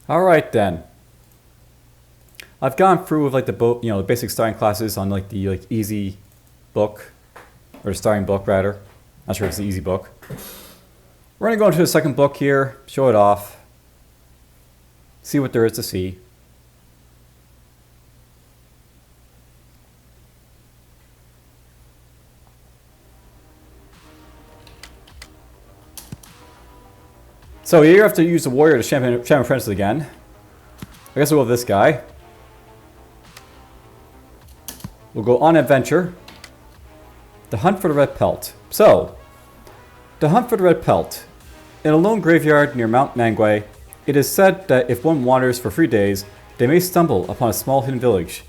All right then. I've gone through with like the basic starting classes on like the easy book, or the starting book rather. Not sure if it's the easy book. We're gonna go into the second book here, show it off, see what there is to see. So here you have to use the warrior to champion apprentices again. I guess we'll go with this guy. We'll go on adventure. The hunt for the red pelt. So, the hunt for the red pelt. In a lone graveyard near Mount Mangui, it is said that if one wanders for 3 days, they may stumble upon a small hidden village.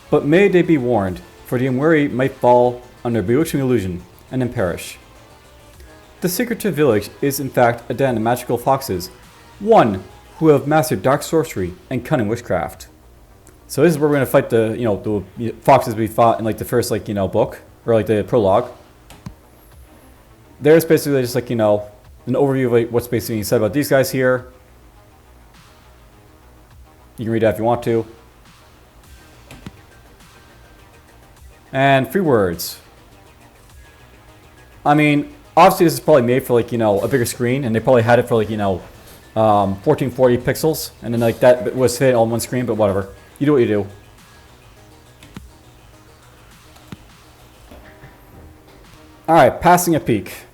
But may they be warned, for the unwary might fall under bewitching illusion and then perish. The secretive village is in fact a den of magical foxes, one who have mastered dark sorcery and cunning witchcraft. So this is where we're gonna fight the foxes we fought in like the first book, or like the prologue. There's basically just an overview of like what's basically said about these guys here. You can read that if you want to. And 3 words. I mean, obviously this is probably made for a bigger screen, and they probably had it for 1440 pixels, and then that was fit on one screen, but whatever. You do what you do. Alright, passing a peak.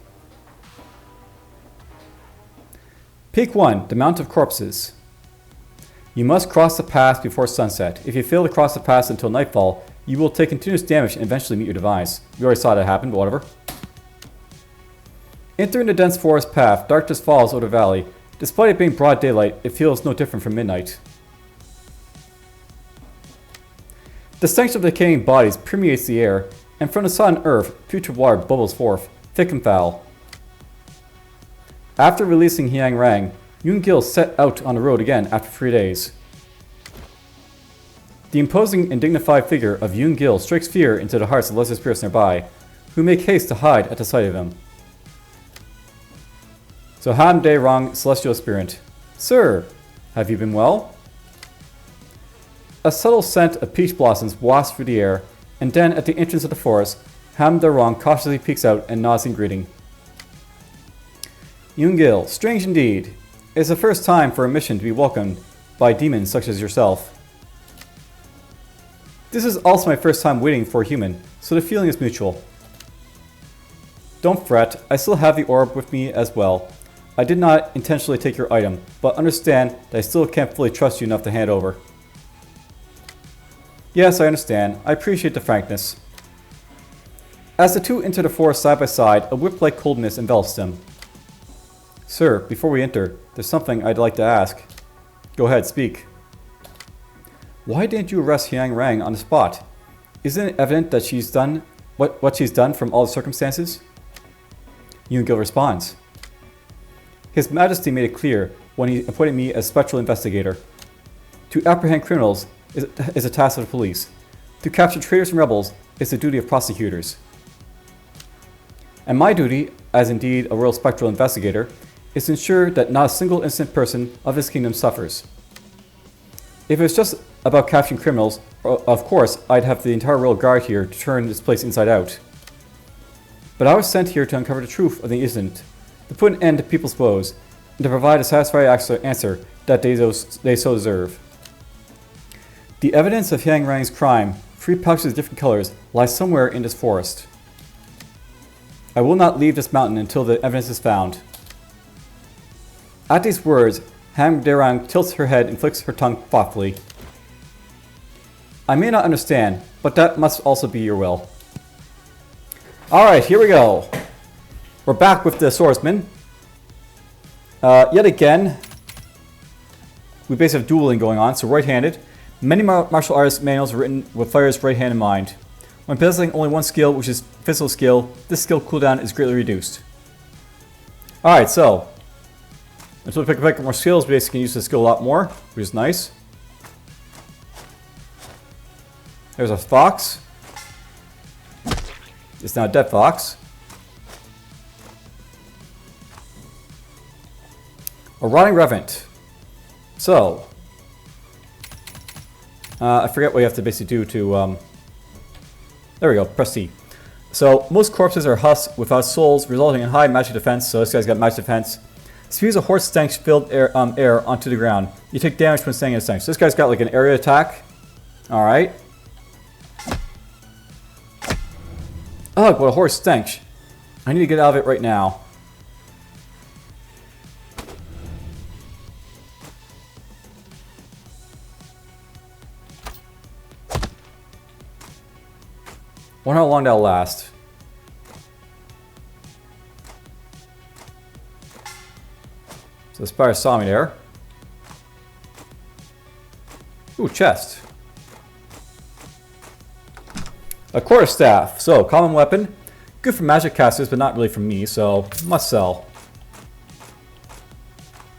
Peak 1, the Mount of Corpses. You must cross the pass before sunset. If you fail to cross the pass until nightfall, you will take continuous damage and eventually meet your demise. We already saw that happen, but whatever. Entering the dense forest path, darkness falls over the valley. Despite it being broad daylight, it feels no different from midnight. The stench of decaying bodies permeates the air, and from the sodden earth, putrid water bubbles forth, thick and foul. After releasing Hyang Rang, Yoon Gil set out on the road again after 3 days. The imposing and dignified figure of Yoon Gil strikes fear into the hearts of lesser spirits nearby, who make haste to hide at the sight of him. So Ham De Rong, Celestial Aspirant. Sir, have you been well? A subtle scent of peach blossoms wafts through the air, and then at the entrance of the forest, Ham De Rong cautiously peeks out and nods in greeting. Yoon Gil, strange indeed. It is the first time for a mission to be welcomed by demons such as yourself. This is also my first time waiting for a human, so the feeling is mutual. Don't fret, I still have the orb with me as well. I did not intentionally take your item, but understand that I still can't fully trust you enough to hand over. Yes, I understand. I appreciate the frankness. As the two enter the forest side by side, a whip-like coldness envelops them. Sir, before we enter, there's something I'd like to ask. Go ahead, speak. Why didn't you arrest Hyang Rang on the spot? Isn't it evident that she's done what she's done from all the circumstances? Yoon Gil responds. His Majesty made it clear when he appointed me as Spectral Investigator. To apprehend criminals is a task of the police. To capture traitors and rebels is the duty of prosecutors. And my duty, as indeed a Royal Spectral Investigator, is to ensure that not a single innocent person of this kingdom suffers. If it was just about capturing criminals, of course I'd have the entire Royal Guard here to turn this place inside out. But I was sent here to uncover the truth of the incident, to put an end to people's woes, and to provide a satisfactory answer that they so deserve. The evidence of Hyang Rang's crime, 3 pouches of different colors, lies somewhere in this forest. I will not leave this mountain until the evidence is found. At these words, Ham De Rang tilts her head and flicks her tongue thoughtfully. I may not understand, but that must also be your will. Alright, here we go. We're back with the swordsman. Yet again, we basically have dueling going on, so right-handed. Many martial arts manuals are written with player's right hand in mind. When possessing only one skill, which is physical skill, this skill cooldown is greatly reduced. Alright, so until we pick up more skills, we basically can use this skill a lot more, which is nice. There's a fox. It's now a dead fox. A rotting revenant. So, I forget what you have to basically do to, there we go, press C. So, most corpses are husks without souls, resulting in high magic defense, so this guy's got magic defense. Spews a horse stench-filled air onto the ground. You take damage when staying in a stench. So this guy's got like an area attack. Alright. Ugh, what a horse stench. I need to get out of it right now. Wonder how long that'll last. So the spider saw me there. Ooh, chest. A quarterstaff. So, common weapon. Good for magic casters, but not really for me, so must sell.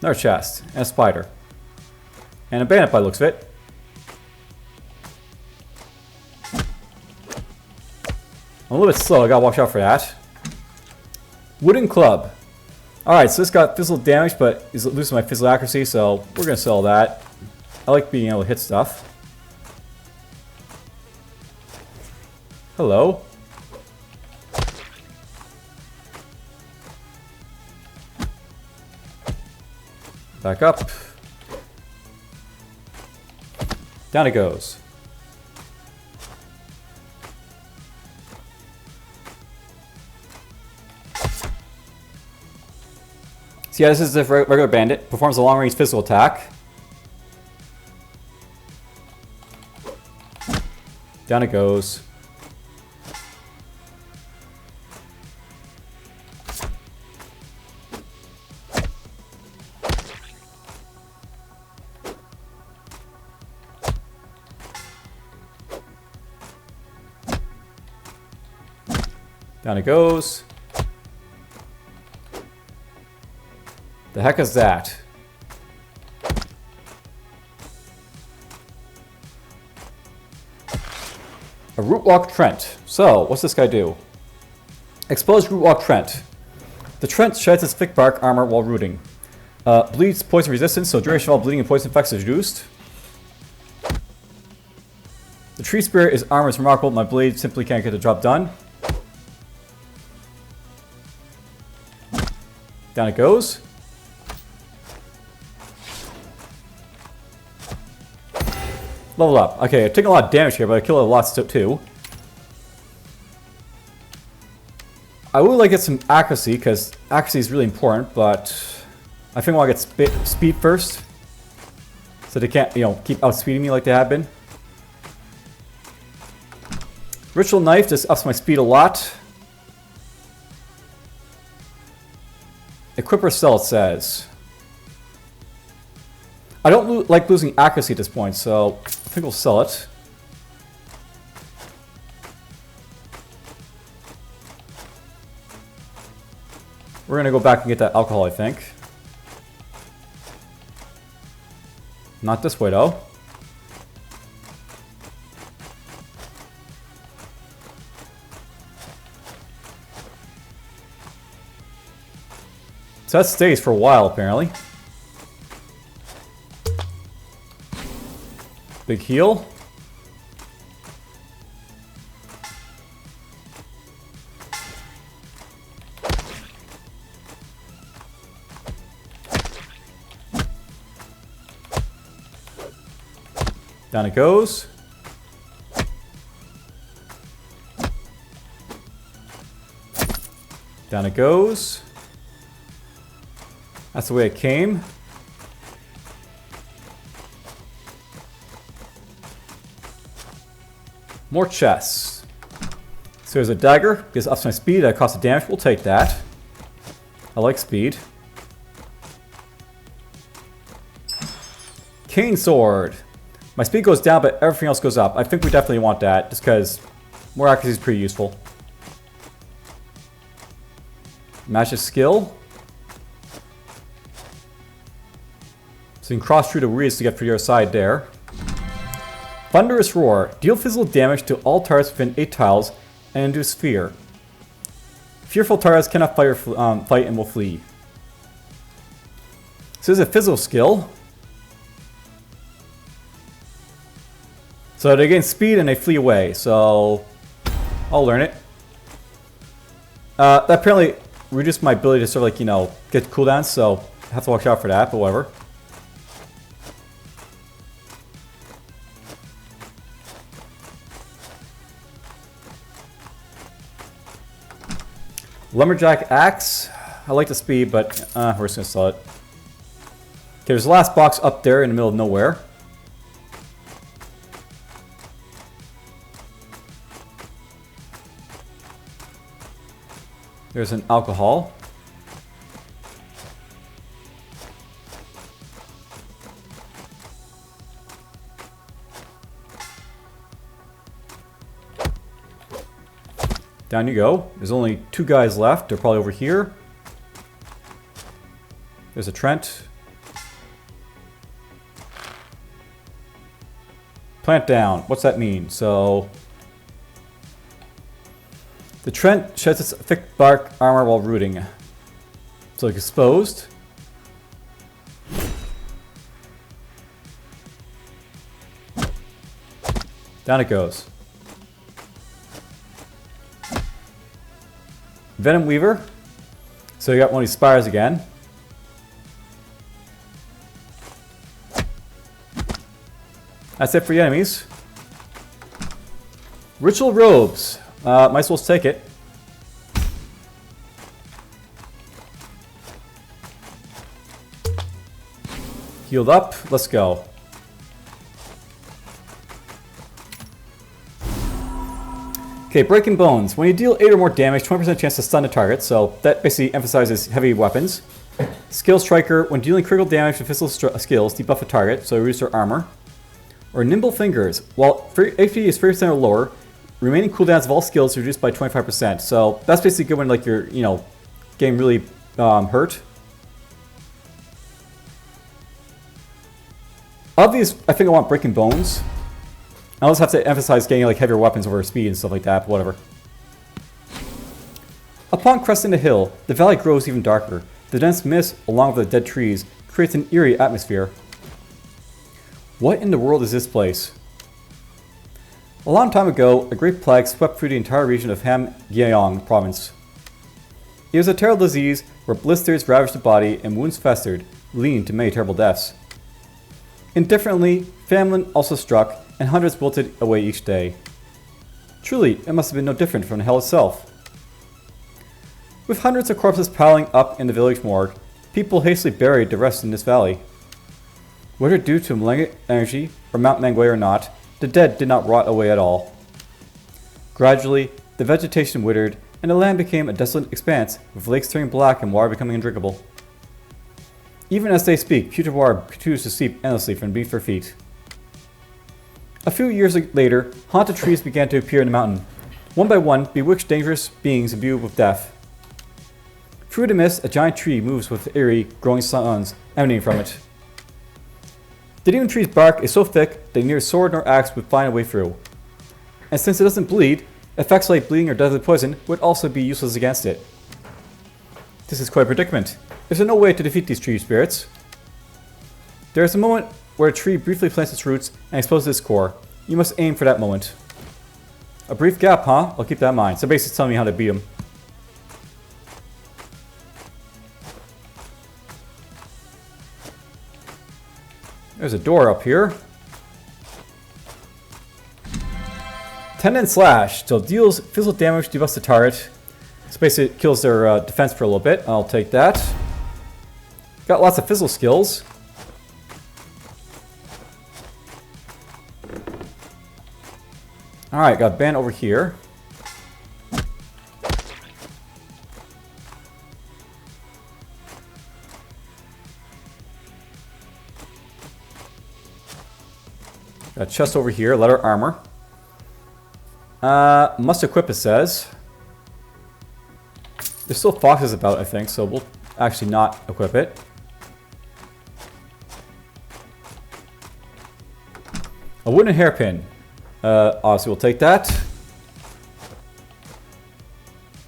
Another chest. And a spider. And a bandit by the looks of it. I'm a little bit slow, I gotta watch out for that. Wooden club. Alright, so this got physical damage, but is losing my physical accuracy, so we're gonna sell that. I like being able to hit stuff. Hello. Back up. Down it goes. So yeah, this is the regular bandit. Performs a long-range physical attack. Down it goes. Down it goes. The heck is that? A root walk treant. So, what's this guy do? Exposed root walk treant. The treant sheds its thick bark armor while rooting. Bleeds poison resistance, so duration of all bleeding and poison effects is reduced. The tree spirit armor is remarkable. My blade simply can't get the job done. Down it goes. Level up. Okay, I've taken a lot of damage here, but I killed a lot too. I would like to get some accuracy, because accuracy is really important, but I think I want to get speed first. So they can't, you know, keep outspeeding me like they have been. Ritual knife just ups my speed a lot. Equip or sell, it says. I don't like losing accuracy at this point, so I think we'll sell it. We're going to go back and get that alcohol, I think. Not this way, though. So that stays for a while, apparently. Big heal. Down it goes. Down it goes. That's the way it came. More chests. So there's a dagger. Gives ups my speed. That costs a damage. We'll take that. I like speed. Cane sword. My speed goes down, but everything else goes up. I think we definitely want that, just because more accuracy is pretty useful. Magic skill. So you can cross through the weeds to get to your side there. Thunderous Roar. Deal physical damage to all targets within 8 tiles and induce fear. Fearful targets cannot fight and will flee. So this is a physical skill. So they gain speed and they flee away, so I'll learn it. That apparently reduced my ability to sort of like, you know, get cooldowns, so I have to watch out for that, but whatever. Lumberjack axe. I like the speed, but we're just gonna sell it. Okay, there's the last box up there in the middle of nowhere. There's an alcohol. Down you go. There's only 2 guys left. They're probably over here. There's a Trent. Plant down. What's that mean? So the Trent sheds its thick bark armor while rooting. So it's exposed. Down it goes. Venom Weaver. So you got one of these spires again. That's it for the enemies. Ritual Robes. Might as well take it. Healed up. Let's go. Okay, Breaking Bones. When you deal 8 or more damage, 20% chance to stun a target, so that basically emphasizes heavy weapons. Skill Striker. When dealing critical damage with physical skills, debuff a target, so reduce their armor. Or Nimble Fingers. While HP is 30% or lower, remaining cooldowns of all skills are reduced by 25%. So that's basically good when like you're, you know, getting really hurt. Of these, I think I want Breaking Bones. I also have to emphasize getting like heavier weapons over speed and stuff like that, but whatever. Upon cresting the hill, the valley grows even darker. The dense mist, along with the dead trees, creates an eerie atmosphere. What in the world is this place? A long time ago, a great plague swept through the entire region of Hamgyong province. It was a terrible disease where blisters ravaged the body and wounds festered, leading to many terrible deaths. Indifferently, famine also struck, and hundreds wilted away each day. Truly, it must have been no different from hell itself. With hundreds of corpses piling up in the village morgue, people hastily buried the rest in this valley. Whether due to malignant energy or Mount Mangui or not, the dead did not rot away at all. Gradually, the vegetation withered, and the land became a desolate expanse, with lakes turning black and water becoming undrinkable. Even as they speak, putrid water continues to seep endlessly from beneath their feet. A few years later, haunted trees began to appear in the mountain. One by one, bewitched dangerous beings imbued with death. Through the mist, a giant tree moves with eerie, growing sounds emanating from it. The demon tree's bark is so thick that neither sword nor axe would find a way through. And since it doesn't bleed, effects like bleeding or deadly poison would also be useless against it. This is quite a predicament. There's no way to defeat these tree spirits. There is a moment where a tree briefly plants its roots and exposes its core. You must aim for that moment. A brief gap, huh? I'll keep that in mind. So basically it's telling me how to beat him. There's a door up here. Tendon Slash. So deals physical damage, debuffs the target. So basically it kills their defense for a little bit. I'll take that. Got lots of physical skills. Alright, got a band over here. Got a chest over here, leather armor. Must equip, it says. There's still foxes about, I think, so we'll actually not equip it. A wooden hairpin. Obviously, we'll take that.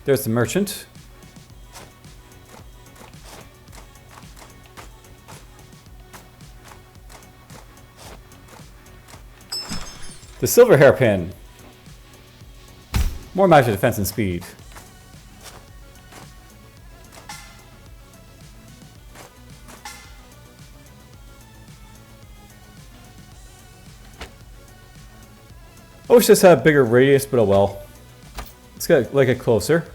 There's the merchant. The silver hairpin. More magic defense and speed. I wish this had a bigger radius, but oh well. Let's get like it closer.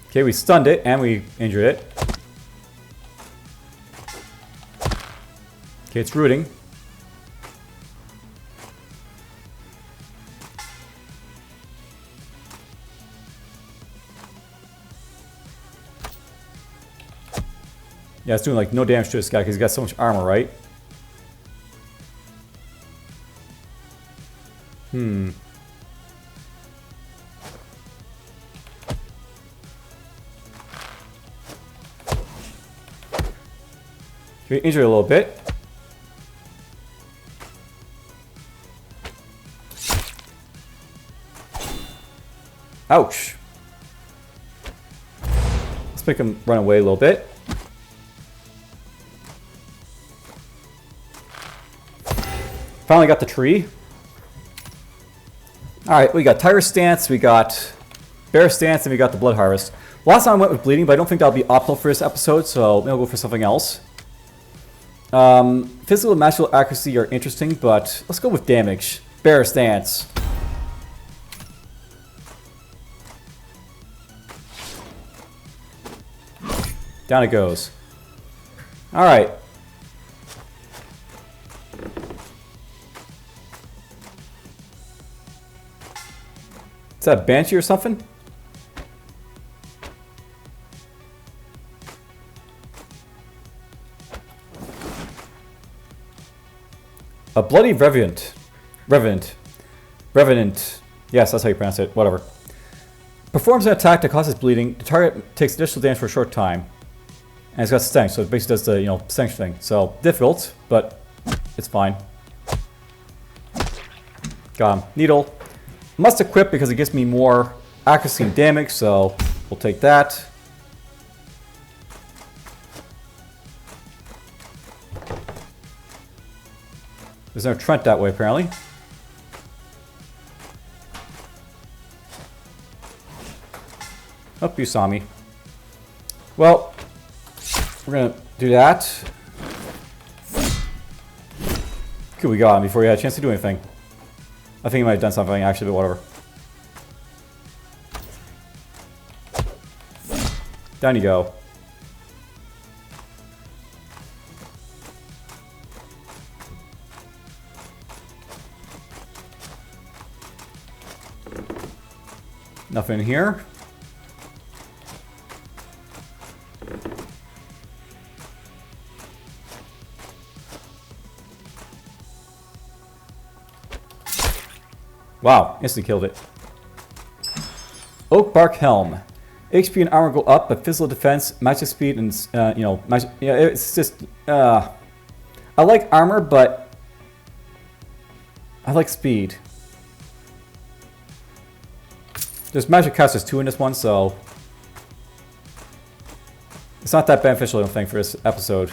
Okay, we stunned it and we injured it. Okay, it's rooting. Yeah, it's doing like no damage to this guy because he's got so much armor, right? Can we injure it a little bit? Ouch. Let's make him run away a little bit. Finally got the tree. Alright, we got Tiger Stance, we got Bear Stance, and we got the Blood Harvest. Last time I went with Bleeding, but I don't think that'll be optimal for this episode, so maybe I'll go for something else. Physical and magical accuracy are interesting, but let's go with damage. Bear Stance. Down it goes. Alright. Is that a Banshee or something? A Bloody Revenant. Revenant. Yes, that's how you pronounce it. Whatever. Performs an attack that causes bleeding. The target takes additional damage for a short time. And it's got stench, so it basically does the, you know, stench thing. So, difficult, but it's fine. Got him. Needle. Must equip because it gives me more accuracy and damage, so we'll take that. There's no treant that way, apparently. Oh, you saw me. Well, we're gonna do that. Cool, we got him before he had a chance to do anything. I think he might have done something actually, but whatever. Down you go. Nothing here. Wow, instantly killed it. Oak Bark Helm. HP and armor go up, but physical defense, magic speed, and you know, magic, yeah, it's just. I like armor, but I like speed. There's magic casters too in this one, so it's not that beneficial, I don't think, for this episode.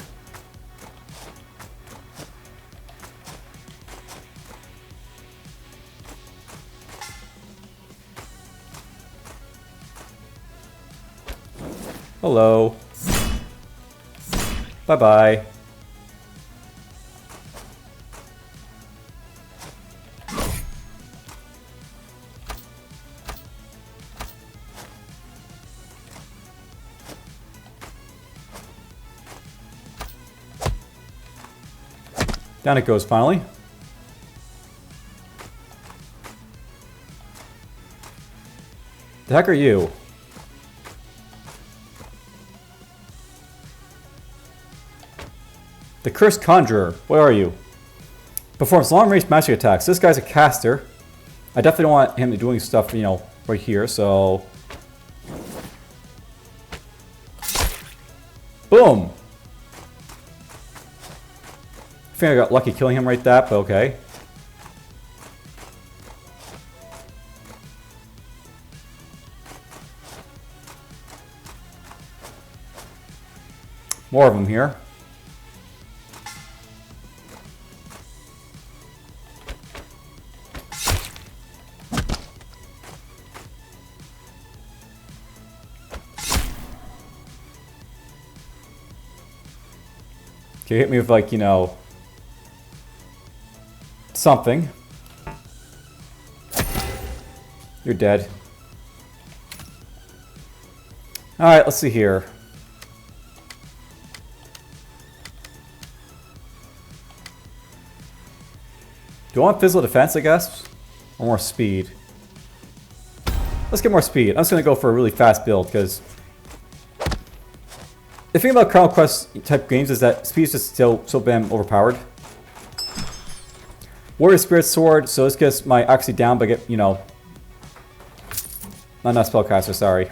Hello. Bye-bye. Down it goes finally. The heck are you? The Cursed Conjurer. What are you? Performs long-range magic attacks. This guy's a caster. I definitely don't want him doing stuff, you know, right here, so... Boom! I think I got lucky killing him right there, but okay. More of them here. Okay, hit me with like, you know, something. You're dead. Alright, let's see here. Do I want physical defense, I guess? Or more speed? Let's get more speed. I'm just going to go for a really fast build, because the thing about Chrono Quest type games is that speed is just so damn overpowered. Warrior Spirit Sword, so this gets my accuracy down, but get, you know... Not spellcaster, sorry.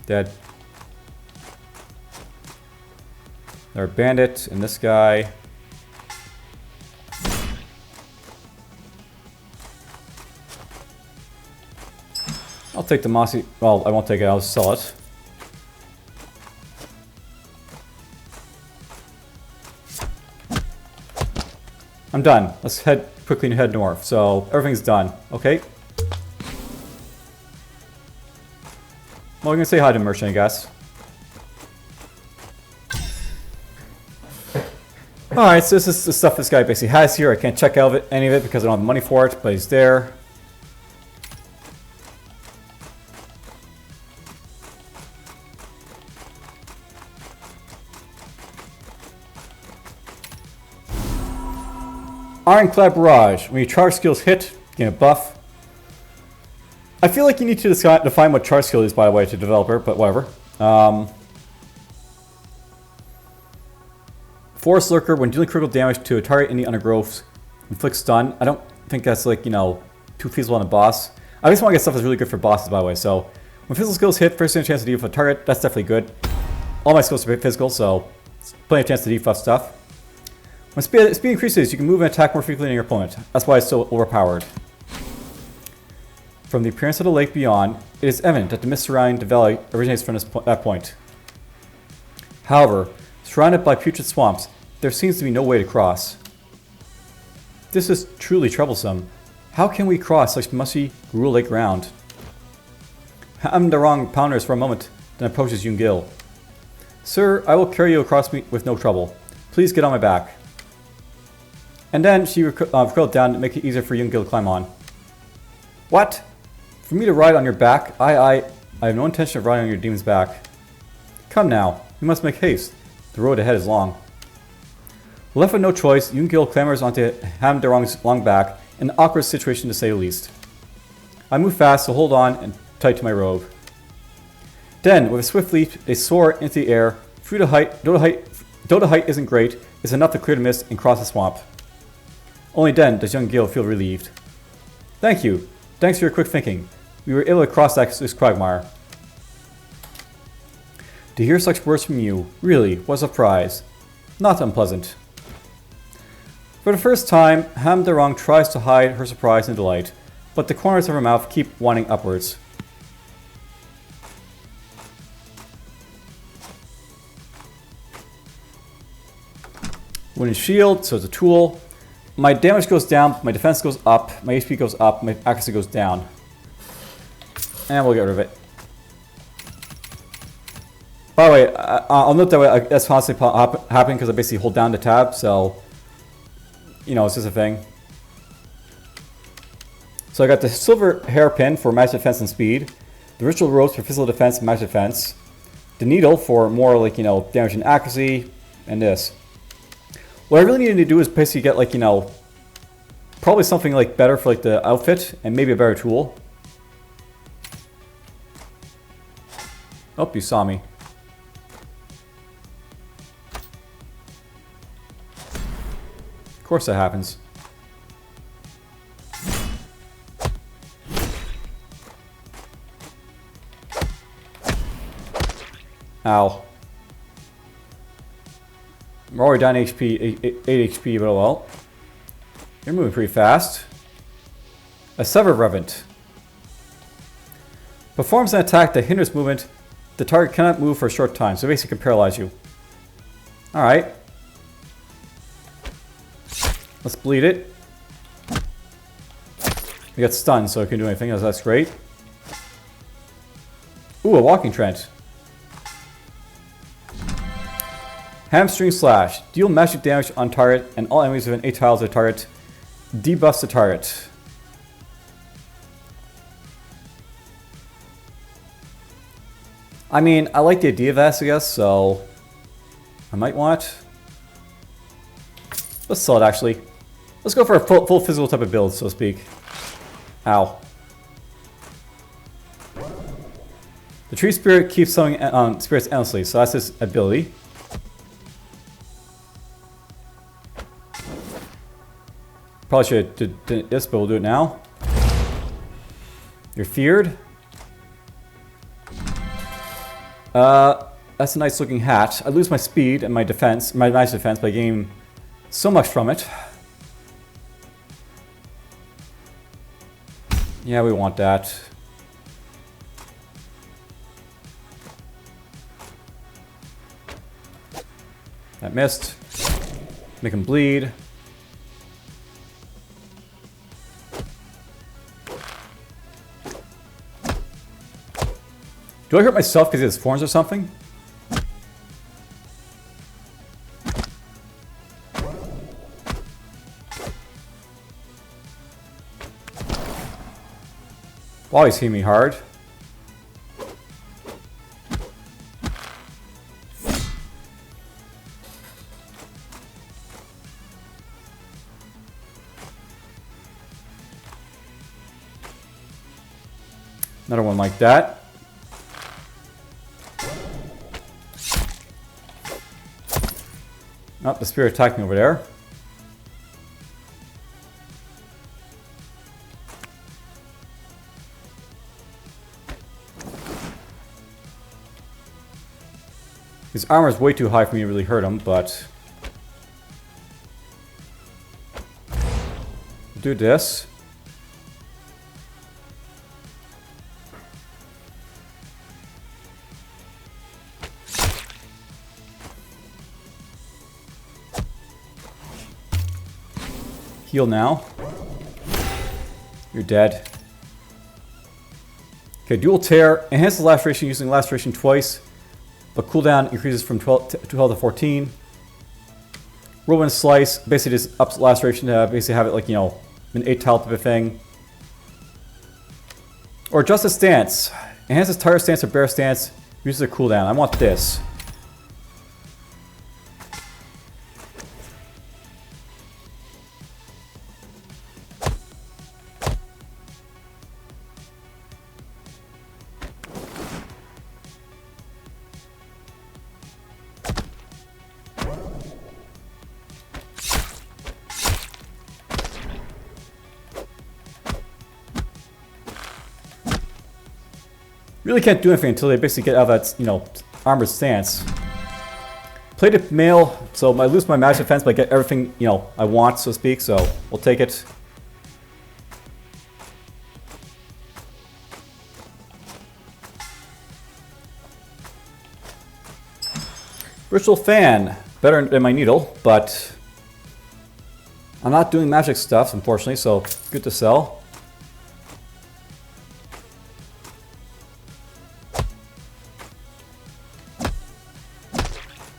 Dead. They're a bandit, and this guy. I'll take the mossy. Well, I won't take it, I'll sell it. I'm done. Let's head quickly and head north. So everything's done. Okay. Well, we're gonna say hi to merchant, I guess. Alright, so this is the stuff this guy basically has here. I can't check out any of it because I don't have money for it, but he's there. Ironclad Barrage. When your charge skills hit, gain a buff. I feel like you need to define what charge skill is, by the way, to developer, but whatever. Forest Lurker, when dealing critical damage to a target in the undergrowth, inflicts stun. I don't think that's, like, you know, too feasible on a boss. I just want to get stuff that's really good for bosses, by the way. So, when physical skills hit, first chance to debuff a target, that's definitely good. All my skills are physical, so plenty of chance to debuff stuff. When speed increases, you can move and attack more frequently than your opponent. That's why it's so overpowered. From the appearance of the lake beyond, it is evident that the mist surrounding the valley originates from that point. However, surrounded by putrid swamps, there seems to be no way to cross. This is truly troublesome. How can we cross such mushy, gruel-like ground? Hamdarong ponders for a moment, then approaches Yungil. Sir, I will carry you across with no trouble. Please get on my back. And then she curled down to make it easier for Yungil to climb on. What? For me to ride on your back? I have no intention of riding on your demon's back. Come now, we must make haste. The road ahead is long. Left with no choice, Yungil clambers onto Hamdarong's long back, an awkward situation to say the least. I move fast, so hold on and tight to my robe. Then, with a swift leap, they soar into the air. Though the height isn't great, it's enough to clear the mist and cross the swamp. Only then does Yungil feel relieved. Thank you. Thanks for your quick thinking. We were able to cross this quagmire. To hear such words from you, really, was a surprise. Not unpleasant. For the first time, Hamdarong tries to hide her surprise and delight, but the corners of her mouth keep winding upwards. Wooden shield, so it's a tool. My damage goes down, my defense goes up, my HP goes up, my accuracy goes down. And we'll get rid of it. By the way, I'll note that that's constantly happening because I basically hold down the tab, so... You know, it's just a thing. So I got the silver hairpin for magic defense and speed. The ritual ropes for physical defense and magic defense. The needle for more, like, you know, damage and accuracy. And this. What I really need to do is basically get, like, you know, probably something, like, better for, like, the outfit. And maybe a better tool. Oh, you saw me. Of course that happens. Ow. We're already down HP, 8 HP, but oh well. You're moving pretty fast. A Sever Revenant. Performs an attack that hinders movement. The target cannot move for a short time, so basically can paralyze you. Alright. Let's bleed it. We got stunned, so it can do anything, that's great. Ooh, a walking treant. Hamstring slash. Deal magic damage on target and all enemies within 8 tiles of the target. Debuffs the target. I mean, I like the idea of this, I guess, so I might want it. Let's sell it, actually. Let's go for a full physical type of build, so to speak. Ow. The tree spirit keeps summoning spirits endlessly, so that's his ability. Probably should have did this, but we'll do it now. You're feared. That's a nice looking hat. I lose my speed and my defense, my nice defense, but I gain so much from it. Yeah, we want that. That missed. Make him bleed. Do I hurt myself because he has thorns or something? Wow, he's hitting me hard. Another one like that. Oh, the spirit attacked me over there. His armor is way too high for me to really hurt him, but do this. Heal now. You're dead. Okay, dual tear. Enhance the laceration using laceration twice, but cooldown increases from 12 to 14. Whirlwind slice. Basically just ups laceration to basically have it like, you know, an 8 tile type of thing. Or adjust the stance. Enhances tire stance or bear stance. Uses a cooldown. I want this. Really can't do anything until they basically get out of that, you know, armored stance. Plated mail, so I lose my magic defense, but I get everything, you know, I want, so to speak, so we'll take it. Brittle fan, better than my needle, but I'm not doing magic stuff, unfortunately, so good to sell.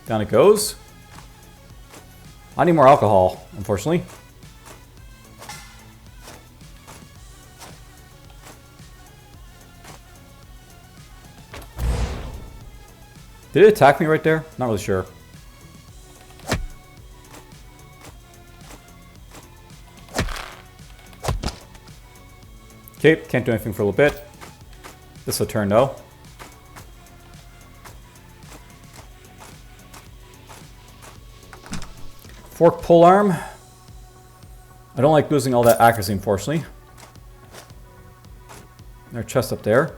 Down it goes. I need more alcohol, unfortunately. Did it attack me right there? Not really sure. Okay, can't do anything for a little bit. This will turn though. Fork polearm. I don't like losing all that accuracy, unfortunately. Their chest up there.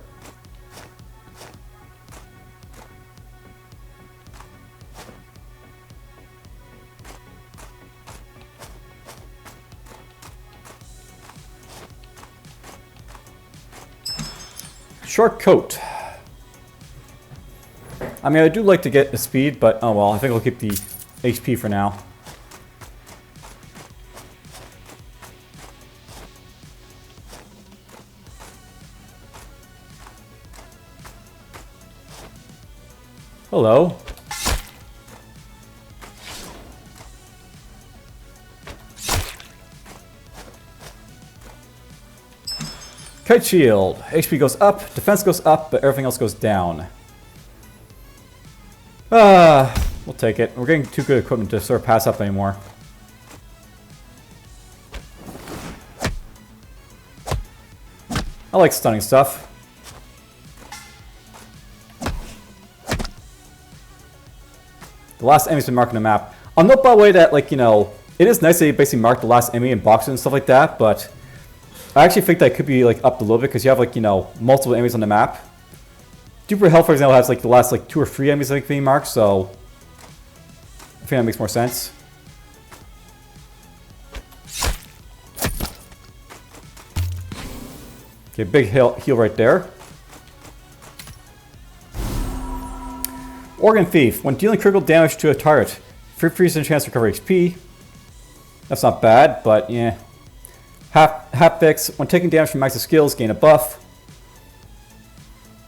Short coat. I mean, I do like to get the speed, but oh well, I think I'll keep the HP for now. Hello. Kite shield. HP goes up, defense goes up, but everything else goes down. We'll take it. We're getting too good equipment to sort of pass up anymore. I like stunning stuff. The last enemy's been marked on the map. I'll note by the way that, like, you know, it is nice that you basically mark the last enemy in boxes and stuff like that, but I actually think that could be, like, upped a little bit because you have, like, you know, multiple enemies on the map. Duper Hell, for example, has, like, the last, like, 2 or 3 enemies, like, being marked, so I think that makes more sense. Okay, big heal right there. Organ Thief. When dealing critical damage to a target, 3% chance to recover HP. That's not bad, but yeah. Half Fix. When taking damage from max skills, gain a buff.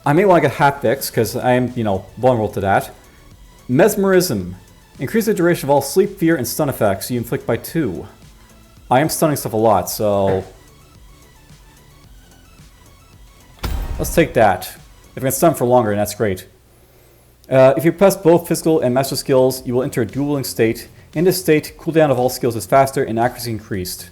I may want to get Half Fix because I am, you know, vulnerable to that. Mesmerism. Increase the duration of all sleep, fear, and stun effects you inflict by 2. I am stunning stuff a lot, so let's take that. If I can stun for longer, then that's great. If you press both physical and master skills, you will enter a dueling state. In this state, cooldown of all skills is faster and accuracy increased.